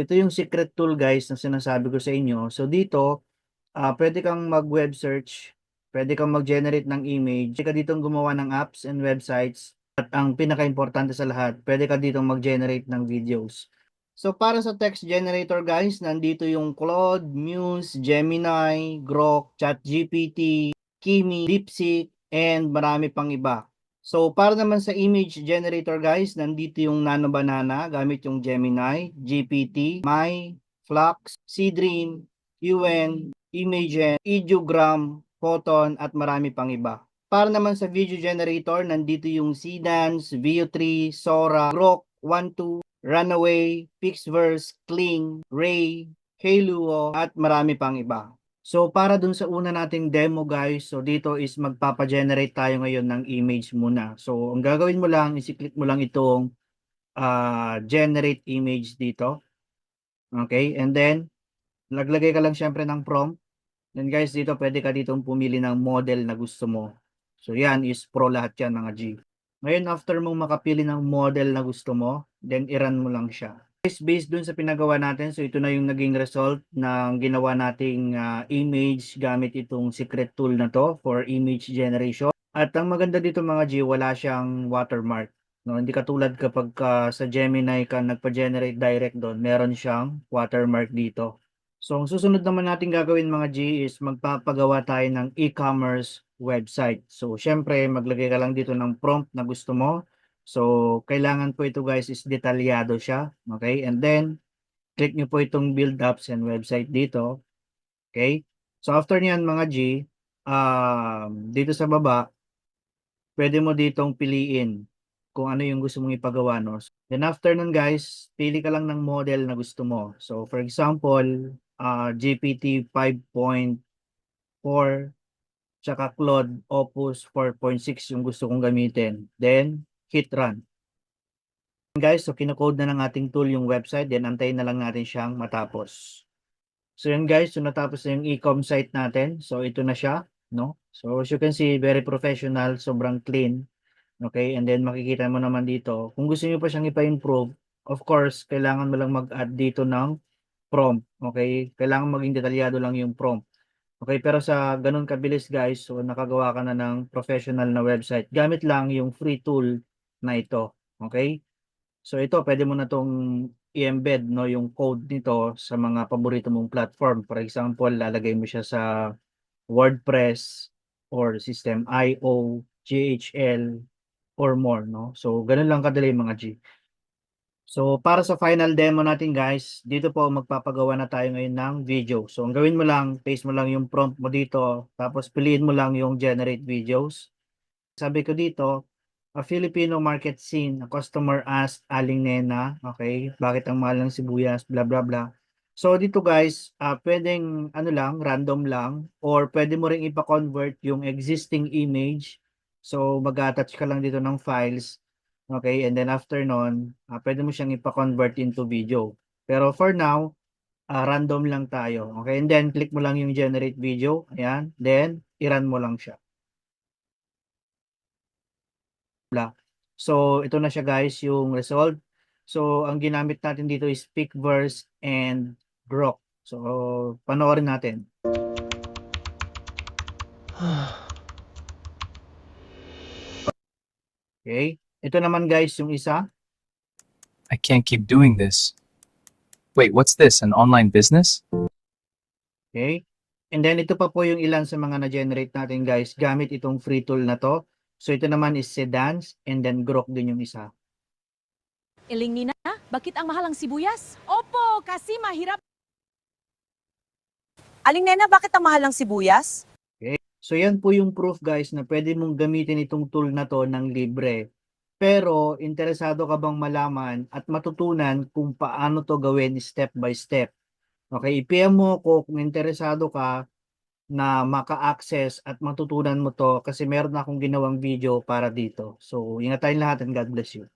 Ito yung secret tool guys na sinasabi ko sa inyo. So dito, pwede kang mag-web search, pwede kang mag-generate ng image, pwede ka ditong gumawa ng apps and websites, at ang pinaka-importante sa lahat, pwede ka ditong mag-generate ng videos. So para sa text generator guys, nandito yung Claude, Muse, Gemini, Grok, ChatGPT, Kimi, DeepSeek, and marami pang iba. So para naman sa image generator guys, nandito yung Nano Banana gamit yung Gemini, GPT, My, Flux, Seedream, UN, Imagen, Ideogram, Photon at marami pang iba. Para naman sa video generator, nandito yung Seedance, Veo3, Sora, Grok, 12, Runaway, Pixverse, Kling, Ray, Hailuo at marami pang iba. So para dun sa una nating demo guys, so dito is magpapa-generate tayo ngayon ng image muna. So ang gagawin mo lang, isi-click mo lang itong generate image dito. Okay, and then naglagay ka lang syempre ng prompt. Then guys, dito pwede ka ditong pumili ng model na gusto mo. So yan is pro lahat yan mga G. Ngayon after mong makapili ng model na gusto mo, then i-run mo lang siya. Guys, based dun sa pinagawa natin, so ito na yung naging result ng ginawa nating image gamit itong secret tool na to for image generation. At ang maganda dito mga G, wala siyang watermark. No, hindi katulad kapag sa Gemini ka nagpa-generate direct doon, meron siyang watermark dito. So, ang susunod naman natin gagawin mga G is magpapagawa tayo ng e-commerce website. So, syempre, maglagay ka lang dito ng prompt na gusto mo. So, kailangan po ito guys is detalyado siya. Okay? And then, click nyo po itong build apps and website dito. Okay? So, after niyan mga G, dito sa baba, pwede mo ditong piliin kung ano yung gusto mong ipagawa, no? Then after nun guys, pili ka lang ng model na gusto mo. So for example, GPT 5.4 tsaka Claude Opus 4.6 yung gusto kong gamitin. Then hit run. Guys, so kinocode na ng ating tool yung website, then antayin na lang natin siyang matapos. So yun guys, so natapos na yung e-com site natin. So ito na siya, no? So as you can see, very professional, sobrang clean. Okay, and then makikita mo naman dito, kung gusto niyo pa siyang ipa-improve, of course, kailangan mo lang mag-add dito ng prompt. Okay, kailangan maging detalyado lang yung prompt. Okay, pero sa ganun kabilis guys, so nakagawa ka na ng professional na website. Gamit lang yung free tool na ito. Okay, so ito, pwede mo na tong i-embed no, yung code nito sa mga paborito mong platform. For example, lalagay mo siya sa WordPress or System.io, GHL, or more, no? So, ganun lang kadali mga G. So, para sa final demo natin guys, dito po magpapagawa na tayo ngayon ng video. So, ang gawin mo lang, paste mo lang yung prompt mo dito, tapos piliin mo lang yung generate videos. Sabi ko dito, a Filipino market scene, a customer asked Aling Nena, okay, bakit ang mahal ng sibuyas, blah blah blah. So dito guys, pwedeng ano lang, random lang, or pwede mo ring ipa-convert yung existing image. So mag-attach ka lang dito ng files, okay, and then after nun, pwede mo siyang ipa-convert into video. Pero for now, random lang tayo, okay, and then click mo lang yung generate video, ayan, then i-run mo lang siya. So, ito na siya guys, yung result. So, ang ginamit natin dito is Pickverse and Grok. So, panoorin natin. Okay. Ito naman guys, yung isa. I can't keep doing this. Wait, what's this? An online business? Okay. And then, ito pa po yung ilan sa mga na-generate natin guys, gamit itong free tool na to. So, ito naman is Sedans and then Grok din yung isa. Iling Nina, bakit ang mahal ang sibuyas? Opo, kasi mahirap. Aling Nena, bakit ang mahal ng sibuyas? Okay. So, yan po yung proof guys na pwede mong gamitin itong tool na to ng libre. Pero, interesado ka bang malaman at matutunan kung paano to gawin step by step? Okay, i-PM mo ko kung interesado ka na maka-access at matutunan mo to kasi meron akong ginawang video para dito. So, ingat tayong lahat and God bless you.